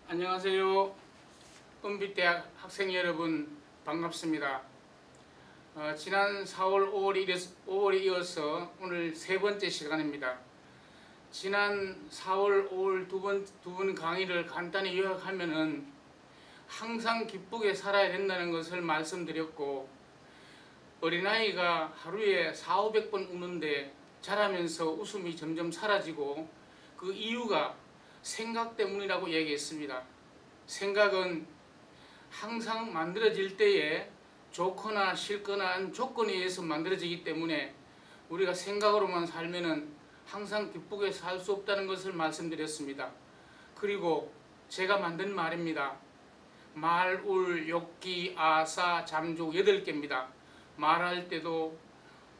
안녕하세요. 은빛대학 학생 여러분 반갑습니다. 지난 4월 5월에 이어서 오늘 세 번째 시간입니다. 지난 4월 5월 두 번 강의를 간단히 요약하면은 항상 기쁘게 살아야 된다는 것을 말씀드렸고, 어린아이가 하루에 400~500번 우는데 자라면서 웃음이 점점 사라지고 그 이유가 생각 때문이라고 얘기했습니다. 생각은 항상 만들어질 때에 좋거나 싫거나 한 조건에 의해서 만들어지기 때문에 우리가 생각으로만 살면은 항상 기쁘게 살 수 없다는 것을 말씀드렸습니다. 그리고 제가 만든 말입니다. 말, 울, 욕기, 아사, 잠조 8개입니다. 말할 때도,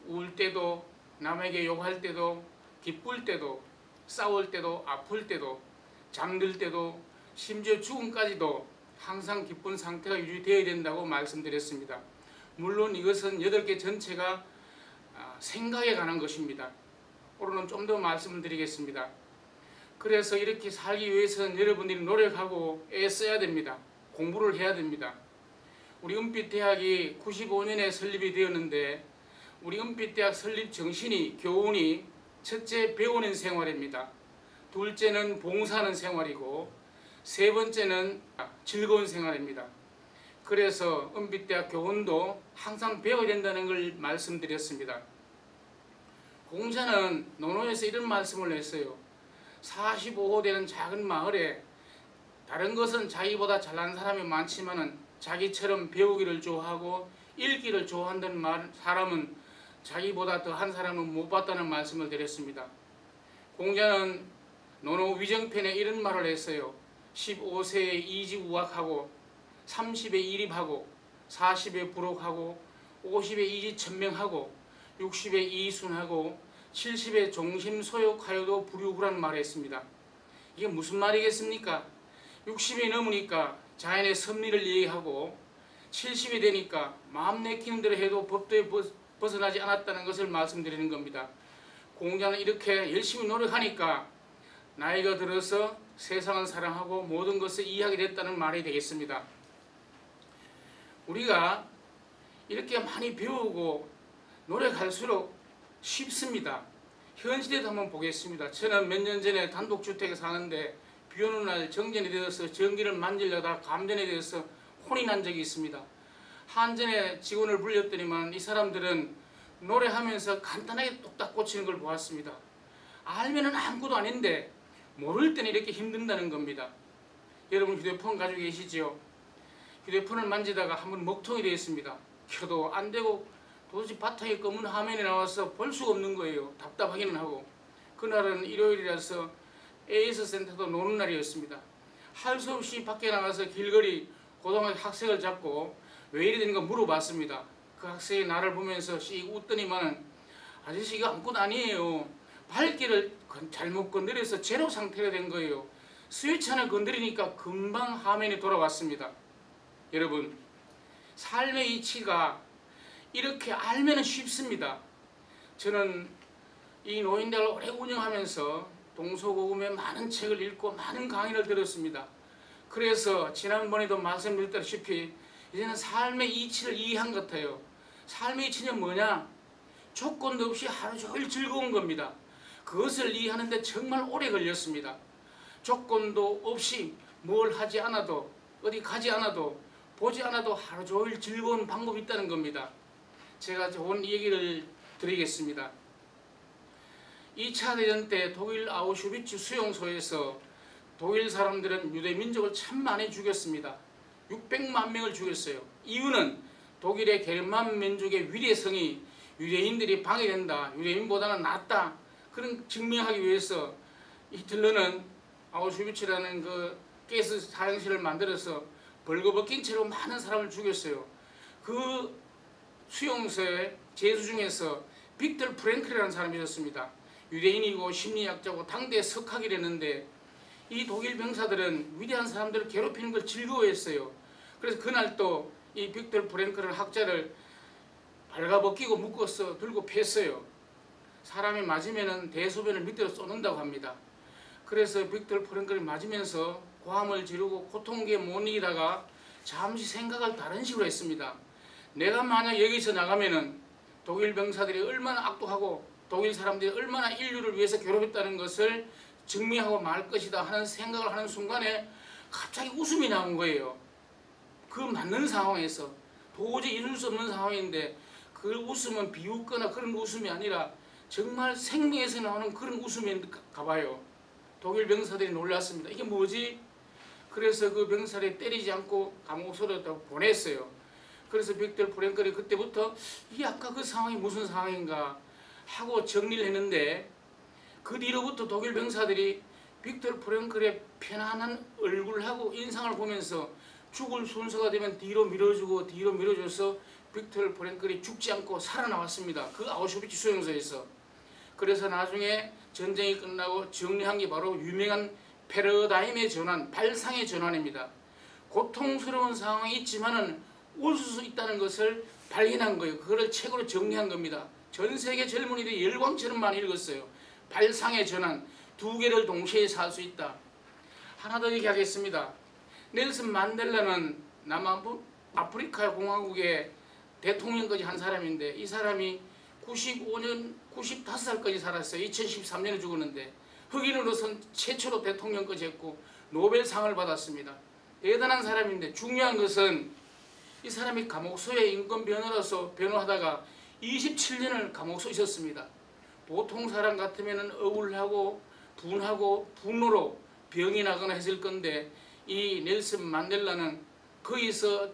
울 때도, 남에게 욕할 때도, 기쁠 때도, 싸울 때도, 아플 때도, 잠들 때도, 심지어 죽음까지도 항상 기쁜 상태가 유지되어야 된다고 말씀드렸습니다. 물론 이것은 8개 전체가 생각에 관한 것입니다. 오늘은 좀 더 말씀을 드리겠습니다. 그래서 이렇게 살기 위해서는 여러분들이 노력하고 애써야 됩니다. 공부를 해야 됩니다. 우리 은빛대학이 95년에 설립이 되었는데, 우리 은빛대학 설립 정신이, 교훈이 첫째 배우는 생활입니다. 둘째는 봉사하는 생활이고, 세 번째는 즐거운 생활입니다. 그래서 은빛대학 교훈도 항상 배워야 된다는 걸 말씀드렸습니다. 공자는 논어에서 이런 말씀을 했어요. 45호 되는 작은 마을에 다른 것은 자기보다 잘난 사람이 많지만은 자기처럼 배우기를 좋아하고 읽기를 좋아한다는 사람은 자기보다 더한 사람은 못 봤다는 말씀을 드렸습니다. 공자는 논어 위정편에 이런 말을 했어요. 15세에 이지우학하고 30에 이립하고 40에 부록하고 50에 이지천명하고 60에 이순하고 70에 종심소욕하여도 불유구라는 말을 했습니다. 이게 무슨 말이겠습니까? 60이 넘으니까 자연의 섭리를 얘기하고 70이 되니까 마음 내키는 대로 해도 법도에 벗어나지 않았다는 것을 말씀드리는 겁니다. 공자는 이렇게 열심히 노력하니까 나이가 들어서 세상을 사랑하고 모든 것을 이해하게 됐다는 말이 되겠습니다. 우리가 이렇게 많이 배우고 노력할수록 쉽습니다. 현실에도 한번 보겠습니다. 저는 몇 년 전에 단독주택에 사는데 비 오는 날 정전이 되어서 전기를 만지려다 감전이 되어서 혼이 난 적이 있습니다. 한전에 직원을 불렸더니만 이 사람들은 노래하면서 간단하게 뚝딱 고치는 걸 보았습니다. 알면은 아무것도 아닌데 모를 때는 이렇게 힘든다는 겁니다. 여러분 휴대폰 가지고 계시죠? 휴대폰을 만지다가 한번 먹통이 되어 있습니다. 켜도 안 되고 도대체 바탕에 검은 화면이 나와서 볼 수가 없는 거예요. 답답하기는 하고. 그날은 일요일이라서 AS 센터도 노는 날이었습니다. 할 수 없이 밖에 나가서 길거리 고등학교 학생을 잡고 왜 이래 되는가 물어봤습니다. 그 학생이 나를 보면서 씩 웃더니만은 아저씨 이거 아무것도 아니에요. 밝기를 잘못 건드려서 제로 상태가 된 거예요. 스위치 하나 건드리니까 금방 화면이 돌아왔습니다. 여러분, 삶의 이치가 이렇게 알면 쉽습니다. 저는 이 노인대학을 오래 운영하면서 동서고금의 많은 책을 읽고 많은 강의를 들었습니다. 그래서 지난번에도 말씀드렸다시피 이제는 삶의 이치를 이해한 것 같아요. 삶의 이치는 뭐냐? 조건도 없이 하루 종일 즐거운 겁니다. 그것을 이해하는데 정말 오래 걸렸습니다. 조건도 없이 뭘 하지 않아도, 어디 가지 않아도, 보지 않아도 하루 종일 즐거운 방법이 있다는 겁니다. 제가 좋은 얘기를 드리겠습니다. 2차 대전 때 독일 아우슈비츠 수용소에서 독일 사람들은 유대 민족을 참 많이 죽였습니다. 600만 명을 죽였어요. 이유는 독일의 게르만 민족의 위대성이 유대인들이 방해된다, 유대인보다는 낫다, 그런 증명하기 위해서 히틀러는 아우슈비츠라는 그 가스 사형실을 만들어서 벌거벗긴 채로 많은 사람을 죽였어요. 그 수용소의 죄수 중에서 빅터 프랭클이라는 사람이 있었습니다. 유대인이고 심리학자고 당대에 석학이랬는데 이 독일 병사들은 위대한 사람들을 괴롭히는 걸 즐거워했어요. 그래서 그날 또 이 빅터 프랭클 학자를 발가벗기고 묶어서 들고 팼어요. 사람이 맞으면 대소변을 밑으로 쏟는다고 합니다. 그래서 빅터 프랭클이 맞으면서 고함을 지르고 고통에 못 이기다가 잠시 생각을 다른 식으로 했습니다. 내가 만약 여기서 나가면은 독일 병사들이 얼마나 악독하고 독일 사람들이 얼마나 인류를 위해서 괴롭혔다는 것을 증명하고 말 것이다 하는 생각을 하는 순간에 갑자기 웃음이 나온 거예요. 그 맞는 상황에서 도저히 이룰 수 없는 상황인데 그 웃음은 비웃거나 그런 웃음이 아니라 정말 생명에서 나오는 그런 웃음인가 봐요. 독일 병사들이 놀랐습니다. 이게 뭐지? 그래서 그 병사를 때리지 않고 감옥소로 보냈어요. 그래서 빅터 프랭클이 그때부터 이 아까 그 상황이 무슨 상황인가 하고 정리를 했는데 그 뒤로부터 독일 병사들이 빅터 프랭클의 편안한 얼굴하고 인상을 보면서 죽을 순서가 되면 뒤로 밀어주고 뒤로 밀어줘서 빅터 프랭클이 죽지 않고 살아나왔습니다. 그 아우슈비츠 수용소에서. 그래서 나중에 전쟁이 끝나고 정리한 게 바로 유명한 패러다임의 전환, 발상의 전환입니다. 고통스러운 상황이 있지만은 웃을 수 있다는 것을 발견한 거예요. 그거를 책으로 정리한 겁니다. 전 세계 젊은이들이 열광처럼 많이 읽었어요. 발상의 전환, 두 개를 동시에 살 수 있다. 하나 더 얘기하겠습니다. 넬슨 만델라는 남아프리카 공화국의 대통령까지 한 사람인데 이 사람이 95년, 95살까지 살았어요. 2013년에 죽었는데 흑인으로선 최초로 대통령까지 했고 노벨상을 받았습니다. 대단한 사람인데 중요한 것은 이 사람이 감옥소에 인권변호로서 변호하다가 27년을 감옥소에 있었습니다. 보통 사람 같으면 억울하고 분하고 분노로 병이 나거나 했을 건데 이 넬슨 만델라는 거기서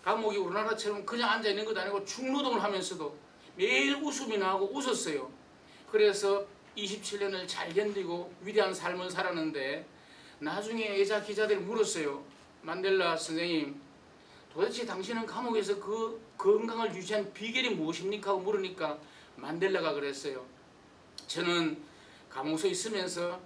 감옥이 우리나라처럼 그냥 앉아있는 것도 아니고 중노동을 하면서도 매일 웃음이 나고 웃었어요. 그래서 27년을 잘 견디고 위대한 삶을 살았는데 나중에 여자 기자들이 물었어요. 만델라 선생님, 도대체 당신은 감옥에서 그 건강을 유지한 비결이 무엇입니까? 하고 물으니까 만델라가 그랬어요. 저는 감옥소에 있으면서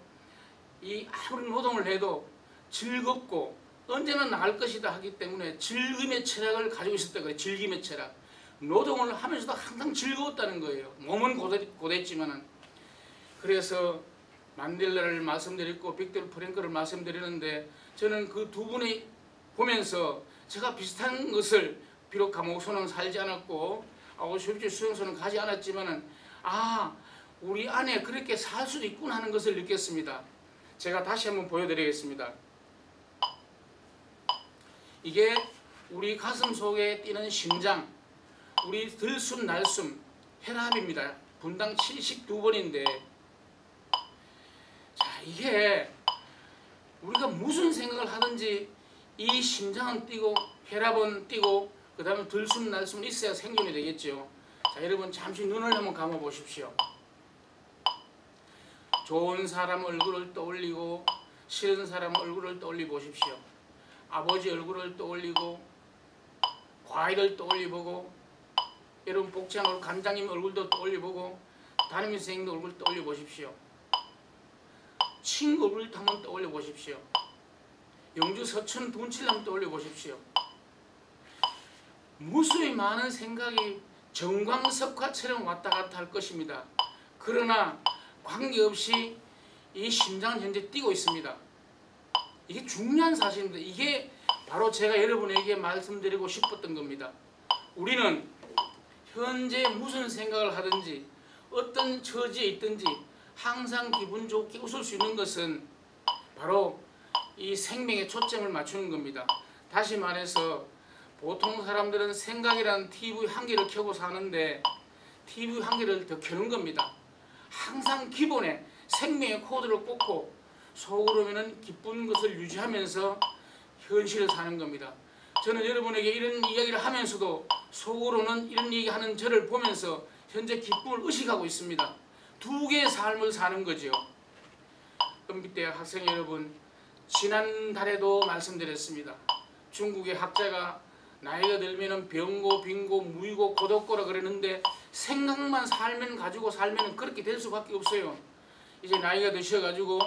이 아무리 노동을 해도 즐겁고 언제나 나을 것이다 하기 때문에 즐김의 철학을 가지고 있었다 그래요. 즐김의 철학. 노동을 하면서도 항상 즐거웠다는 거예요. 몸은 고됐지만은. 그래서 만델라를 말씀드렸고 빅터 프랭클을 말씀드리는데 저는 그 두 분이 보면서 제가 비슷한 것을 비록 감옥소는 살지 않았고 아우슈비츠 수용소는 가지 않았지만은 아 우리 안에 그렇게 살 수도 있구나 하는 것을 느꼈습니다. 제가 다시 한번 보여드리겠습니다. 이게 우리 가슴 속에 뛰는 심장, 우리 들숨 날숨 혈압입니다. 분당 72번인데 자 이게 우리가 무슨 생각을 하든지 이 심장은 뛰고 혈압은 뛰고 그 다음에 들숨 날숨은 있어야 생존이 되겠죠. 자 여러분 잠시 눈을 한번 감아 보십시오. 좋은 사람 얼굴을 떠올리고 싫은 사람 얼굴을 떠올리 보십시오. 아버지 얼굴을 떠올리고 과일을 떠올리보고 여러분 복지한 간장님 얼굴도 떠올리보고 담임 선생님도 얼굴 떠올려 보십시오. 친구 얼굴 한번 떠올려 보십시오. 영주 서천 돈칠남 떠올려 보십시오. 무수히 많은 생각이 정광석화처럼 왔다 갔다 할 것입니다. 그러나 관계없이 이 심장은 현재 뛰고 있습니다. 이게 중요한 사실입니다. 이게 바로 제가 여러분에게 말씀드리고 싶었던 겁니다. 우리는 현재 무슨 생각을 하든지 어떤 처지에 있든지 항상 기분 좋게 웃을 수 있는 것은 바로 이 생명에 초점을 맞추는 겁니다. 다시 말해서 보통 사람들은 생각이라는 TV 한 개를 켜고 사는데 TV 한 개를 더 켜는 겁니다. 항상 기본에 생명의 코드를 꽂고 속으로는 기쁜 것을 유지하면서 현실을 사는 겁니다. 저는 여러분에게 이런 이야기를 하면서도 속으로는 이런 얘기하는 저를 보면서 현재 기쁨을 의식하고 있습니다. 두 개의 삶을 사는 거죠. 은빛대학 학생 여러분, 지난달에도 말씀드렸습니다. 중국의 학자가 나이가 들면 병고, 빈고, 무의고, 고독고라 그러는데 생각만 가지고 살면 그렇게 될 수밖에 없어요. 이제 나이가 드셔가지고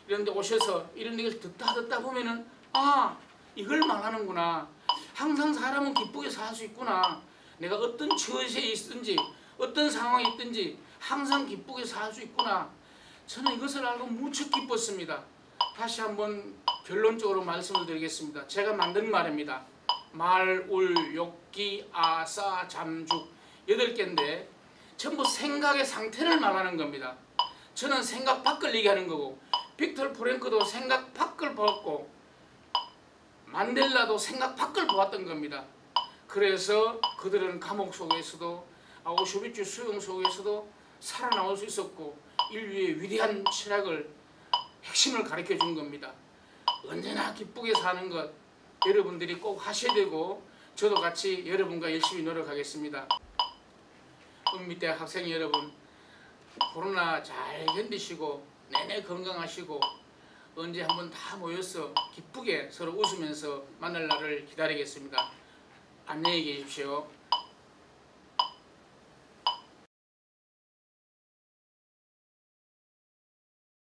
이런 데 오셔서 이런 얘기를 듣다 보면은 아 이걸 말하는구나. 항상 사람은 기쁘게 살 수 있구나. 내가 어떤 처지에 있든지 어떤 상황에 있든지 항상 기쁘게 살 수 있구나. 저는 이것을 알고 무척 기뻤습니다. 다시 한번 결론적으로 말씀을 드리겠습니다. 제가 만든 말입니다. 말, 울, 욕기, 아싸, 잠죽 8개인데 전부 생각의 상태를 말하는 겁니다. 저는 생각 밖을 얘기하는 거고 빅터 프랭크도 생각 밖을 보았고 만델라도 생각 밖을 보았던 겁니다. 그래서 그들은 감옥 속에서도 아우슈비츠 수용 속에서도 살아나올 수 있었고 인류의 위대한 철학을 핵심을 가르쳐 준 겁니다. 언제나 기쁘게 사는 것 여러분들이 꼭 하셔야 되고 저도 같이 여러분과 열심히 노력하겠습니다. 은미대학 학생 여러분, 코로나 잘 견디시고 내내 건강하시고 언제 한번 다 모여서 기쁘게 서로 웃으면서 만날 날을 기다리겠습니다. 안녕히 계십시오.